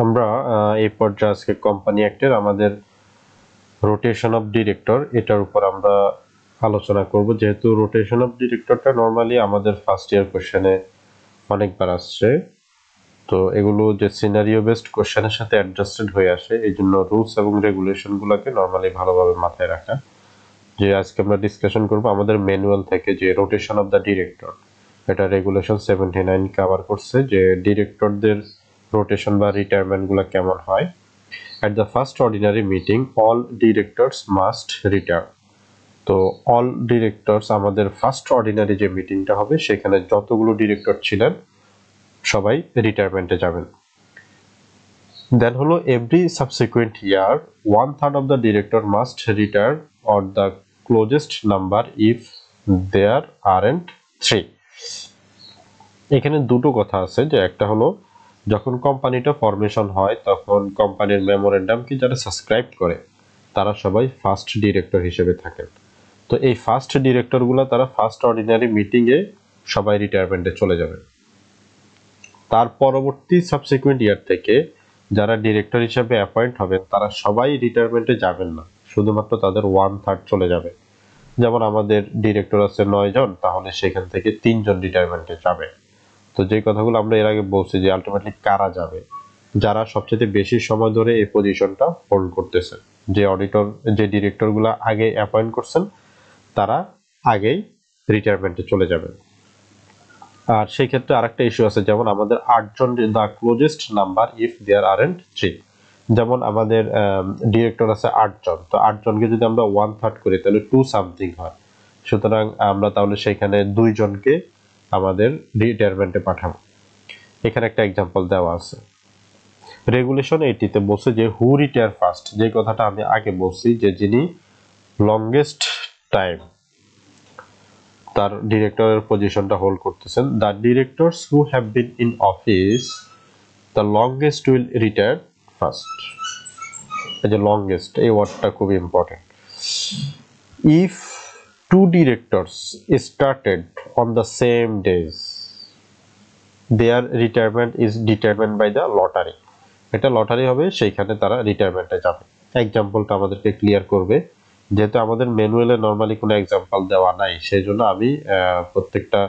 আমরা এই পর্যায়ে আজকে কোম্পানি অ্যাক্টের আমাদের রোটেশন অফ ডিরেক্টর এটার উপর আমরা আলোচনা করব, যেহেতু রোটেশন অফ ডিরেক্টরটা নরমালি আমাদের ফার্স্ট ইয়ার কোশ্চেনে অনেকবার আসছে। তো এগুলো যে সিনারিও বেসড কোশ্চেনের সাথে অ্যাডজাস্টেড হয়ে আসে, এই জন্য রুলস এবং রেগুলেশনগুলোকে নরমালি ভালোভাবে মাথায় রাখা। যে আজকে আমরা ডিসকাশন করব আমাদের ম্যানুয়াল থেকে যে রোটেশন অফ দ্য ডিরেক্টর, এটা রেগুলেশন 79 কভার করছে যে ডিরেক্টরদের রোটেশন বা রিটায়ারমেন্টগুলো কেমন হয়। At the first ordinary meeting, all directors must retire. তো all directors আমাদের ফার্স্ট অর্ডিনারি যে মিটিংটা হবে সেখানে যতগুলো ডিরেক্টর ছিলেন সবাই রিটায়ারমেন্টে যাবেন। দেন হলো every subsequent year 1/3 of the director must retire or the closest number if there aren't 3. এখানে দুটো কথা আছে, যে একটা হলো যখন কোম্পানিটা ফরমেশন হয় তখন কোম্পানির মেমোরেন্ডামকে যারা সাবস্ক্রাইব করে তারা সবাই ফার্স্ট ডিরেক্টর হিসেবে থাকেন। তো এই ফার্স্ট ডিরেক্টরগুলো তারা ফার্স্ট অর্ডিনারি মিটিংয়ে সবাই রিটায়ারমেন্টে চলে যাবে। তার পরবর্তী সাবসিকুয়েন্ট ইয়ার থেকে যারা ডিরেক্টর হিসেবে অ্যাপয়েন্ট হবেন তারা সবাই রিটায়ারমেন্টে যাবেন না, শুধুমাত্র তাদের 1/3 চলে যাবে। যেমন আমাদের ডিরেক্টর আছে 9 জন, তাহলে সেখান থেকে 3 জন রিটায়ারমেন্টে যাবে। তো যে কথাগুলো আমরা এর আগে বলছি যে আলটিমেটলি কারা যাবে, যারা সবচেয়ে বেশি সময় ধরে এই পজিশনটা হোল্ড করতেছে, যে অডিটর যে ডিরেক্টরগুলো আগে অ্যাপয়েন্ট করছেন তারা আগেই রিটায়ারমেন্টে চলে যাবে। আর সেই ক্ষেত্রে আরেকটা ইস্যু আছে, যেমন আমাদের 8 জন, the closest number if there aren't 3। যেমন আমাদের ডিরেক্টর আছে 8 জন, তো 8 জনকে যদি আমরা 1/3 করি তাহলে 2 সামথিং হয়। সুতরাং আমরা তাহলে সেখানে 2 জনকে আমাদের রিটায়ারমেন্টে পাঠাবো। এখানে একটা এক্সাম্পল দেওয়া আছে। রেগুলেশন 80 তে বলছে যে হু রিটায়ার ফার্স্ট, যে কথাটা আমি আগে বলছি যে যিনি লংগেস্ট টাইম তার ডিরেক্টরের পজিশনটা হোল্ড করতেছেন, the directors who have been in office the longest will retire first. এই যে লংগেস্ট, এই ওয়ার্ডটা খুব important. If two directors started on the same days their retirement is determent by the lottery. এটা লটারি হবে, সেইখানে তারা রিটায়ারমেন্টে যাবে। এক্সাম্পলটা আমাদেরকে ক্লিয়ার করবে, যেহেতু আমাদের ম্যানুয়ালে নরমালি কোনো এক্সাম্পল দেওয়া নাই, সেই জন্য আমি প্রত্যেকটা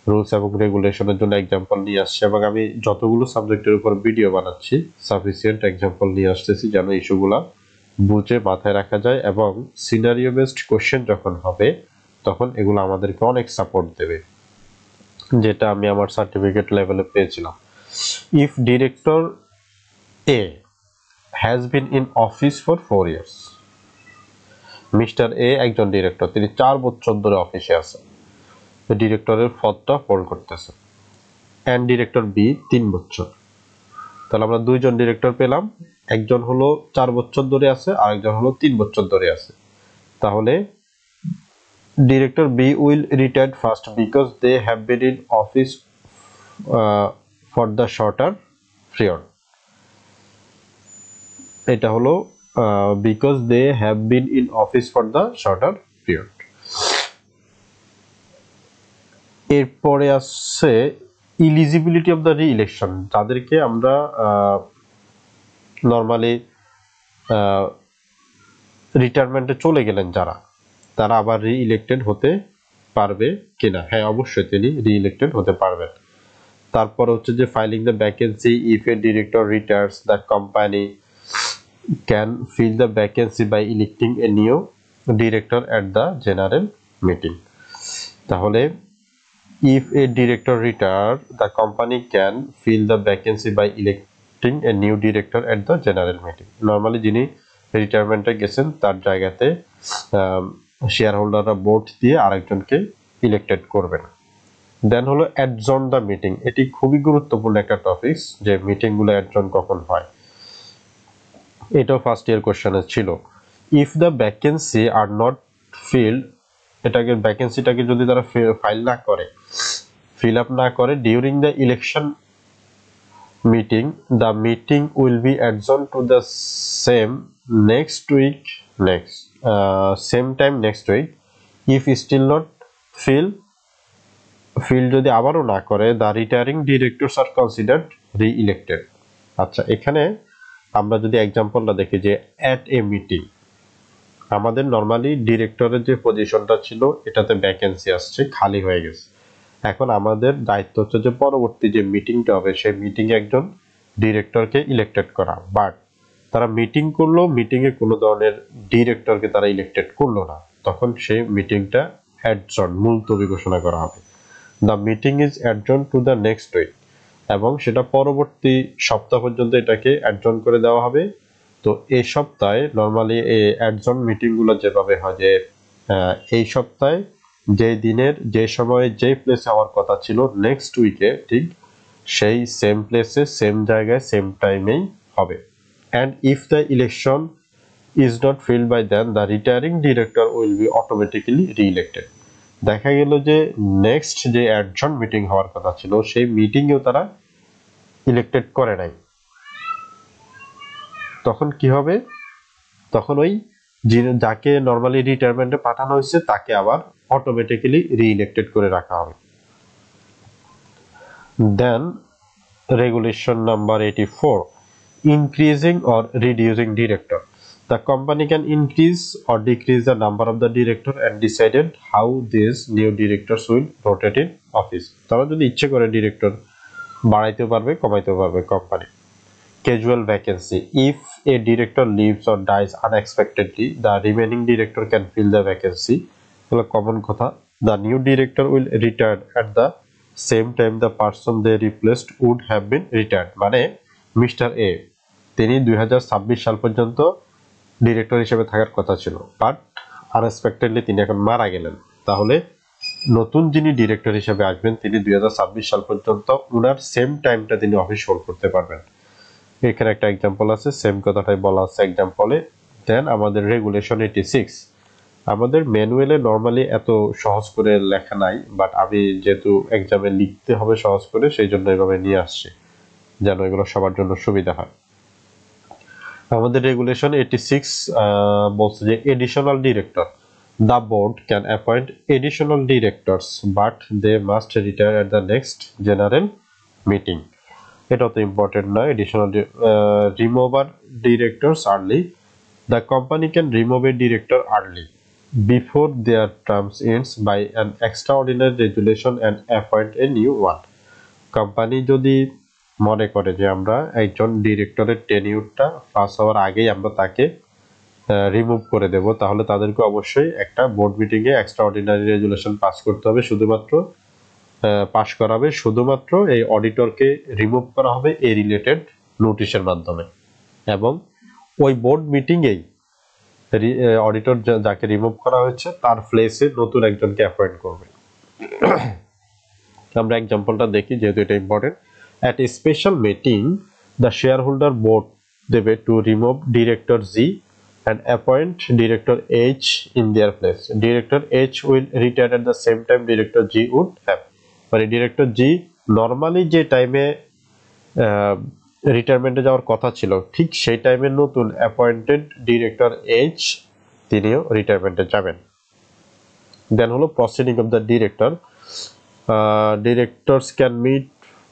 রুলস এবং রেগুলেশনের জন্য এক্সাম্পল নিয়ে আসছি, এবং আমি যতগুলো সাবজেক্টের উপর ভিডিও বানাচ্ছি সাফিসিয়েন্ট এক্সাম্পল নিয়ে আসতেছি যেন ইস্যুগুলা বুঝে মাথায় রাখা যায়, এবং সিনারিও বেসড কোশ্চেন যখন হবে তখন এগুলো আমাদেরকে অনেক সাপোর্ট দেবে, যেটা আমি আমার সার্টিফিকেট লেভেলে পেয়েছিলাম। If director A has been in office for 4 years, mister এ একজন ডিরেক্টর, তিনি 4 বছর ধরে অফিসে আছেন, ডিরেক্টরের পদটা হোল্ড করতেছে। এন্ড ডিরেক্টর বি 3 বছর, তাহলে আমরা 2 জন ডিরেক্টর পেলাম, একজন হলো 4 বছর ধরে আছে আর একজন হলো 3 বছর ধরে আছে। তাহলে director B will retire first because they have been in office for the shorter period. এটা হলো because they have been in office for the shorter period. এরপরে আসছে eligibility of the re-election, তাদেরকে আমরা নরমালি রিটায়ারমেন্টে চলে গেলেন যারা, তারা আবার রি-ইলেক্টেড হতে পারবে কিনা। হ্যাঁ, অবশ্যই তিনি রি-ইলেক্টেড হতে পারবেন। তারপর হচ্ছে যে filing the vacancy, if A director রিটায়ার্স the company can fill the vacancy by electing a new director at the general meeting. তাহলে if a director retire the company can fill the vacancy by electing a new director at the general meeting. Normally যিনি রিটায়ারমেন্টে গেছেন তার জায়গাতে share হোল্ডাররা vote দিয়ে আরেকজনকে elected করবেন। দেন হলো অ্যাডজর্ন দ্য মিটিং, এটি খুবই গুরুত্বপূর্ণ একটা টপিক, যে মিটিংগুলো অ্যাডজর্ন কখন হয়। এটাও ফার্স্ট ইয়ার কোশ্চেনে ছিল। If the vacancy are not field, এটাকে ভ্যাকেন্সিটাকে যদি তারা ফাইল না করে, ফিল আপ না করে during the election meeting, the meeting will be adjourn to the same next week, same time next week. If still not fill যদি আবারও না করে, the retiring directors are considered re-elected. আচ্ছা, এখানে আমরা যদি एग्जांपलটা দেখি যে অ্যাট এ মিটিং, আমাদের নরমালি ডিরেক্টরের যে পজিশনটা ছিল এটাতে ভ্যাকেন্সি আসছে, খালি হয়ে গেছে। এখন আমাদের দায়িত্ব হচ্ছে যে পরবর্তী যে মিটিংটা হবে সেই মিটিং এ একজন ডিরেক্টরকে ইলেক্টেড করা, বাট তারা মিটিং করলো, মিটিং এ কোনো ধরনের ডিরেক্টরকে তারা ইলেক্টেড করলো না, তখন সেই মিটিংটা অ্যাডজর্ন, মুলতবি ঘোষণা করা হবে। The meeting is adjourn to the next week, এবং সেটা পরবর্তী সপ্তাহ পর্যন্ত এটাকে অ্যাডজর্ন করে দেওয়া হবে। তো এই সপ্তাহে নরমালি এই অ্যাডজর্ন মিটিংগুলো যেভাবে হয় যে এই সপ্তাহে যে দিনের যে সময়ে যে প্লেসে হওয়ার কথা ছিল নেক্সট উইকে ঠিক সেই সেম প্লেসে সেম জায়গায় সেম টাইমেই হবে। And if the election is not filled by then the retiring director will be automatically re-elected. দেখা গেল যে নেক্সট যে অ্যাডজর্ন মিটিং হওয়ার কথা ছিল সেই মিটিংয়েও তারা ইলেক্টেড করে নাই, তখন কি হবে? তখন ওই যাকে নরমালি রিটায়ারমেন্টে পাঠানো হয়েছে তাকে আবার অটোমেটিক্যালি রিইলেক্টেড করে রাখা হবে। দেন regulation number 84, increasing or reducing director. The company can increase or decrease the number of the director and decided how these new directors will rotate in office. তারা যদি ইচ্ছে করে ডিরেক্টর বাড়াইতে পারবে, কমাইতে পারবে company. Casual vacancy, if a director leaves or dies unexpectedly, the remaining director can fill the vacancy. হলো common কথা। The new director will retire at the same time the person they replaced would have been retired. মানে mister এ তিনি 2026 সাল পর্যন্ত director হিসেবে থাকার কথা ছিল, বাট আনএক্সপেক্টেডলি তিনি এখন মারা গেলেন। তাহলে নতুন যিনি ডিরেক্টর হিসেবে আসবেন তিনি 2026 সাল পর্যন্ত উনার সেম টাইমটা তিনি অফিস হোল্ড করতে পারবেন। এখানে একটা एग्जांपल আছে, সেম কথাটাই বলা আছে एग्जांपले। দেন আমাদের রেগুলেশন 86, আমাদের ম্যানুয়ালে নরমালি এত সহজ করে লেখা নাই, বাট আমি যেহেতু এক্সামে লিখতে হবে সহজ করে সেই জন্য এভাবে নিয়ে আসছি যেন এগুলো সবার জন্য সুবিধা হয়। আমাদের রেগুলেশন 86 বলছে যে additional director, the board can appoint additional directors but they must retire at the next general meeting. এটা তো ইম্পর্টেন্ট না। Additional removal directors early, the company can remove a director early before their terms ends by an extraordinary resolution and appoint a new one. Company যদি মনে করে যে আমরা একজন ডিরেক্টরের টেনিউরটা পাস হওয়ার আগেই আমরা তাকে রিমুভ করে দেব, তাহলে তাদেরকে অবশ্যই একটা বোর্ড মিটিংয়ে এক্সট্রাঅর্ডিনারি রেজুলেশন পাস করতে হবে, শুধুমাত্র পাস করাবে, শুধুমাত্র এই অডিটরকে রিমুভ করা হবে এই রিলেটেড নোটিশের মাধ্যমে, এবং ওই বোর্ড মিটিংয়েই অডিটর যাকে রিমুভ করা হয়েছে তার প্লেসে নতুন একজনকে অ্যাপয়েন্ট করবে। আমরা एग्जांपलটা দেখি যেহেতু এটা important. At a special meeting the shareholder board দেবে to remove director G and appoint director H in their place. Director H will retire at the same time director G would have. মানে director জি normally যে টাইমে রিটায়ারমেন্টে যাওয়ার কথা ছিল ঠিক সেই টাইমে নতুন অ্যাপয়েন্টেড ডিরেক্টর এইচ তিনিও রিটায়ারমেন্টে যাবেন। দেন হলো proceeding of the director, directors can meet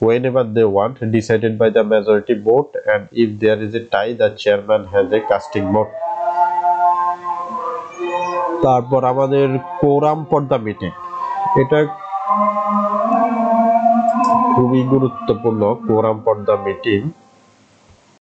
whenever they want, decided by the majority vote, and if there is a tie the chairman has a casting vote. তারপর আমাদের quorum for the meeting, এটা খুবই গুরুত্বপূর্ণ। Quorum for the meeting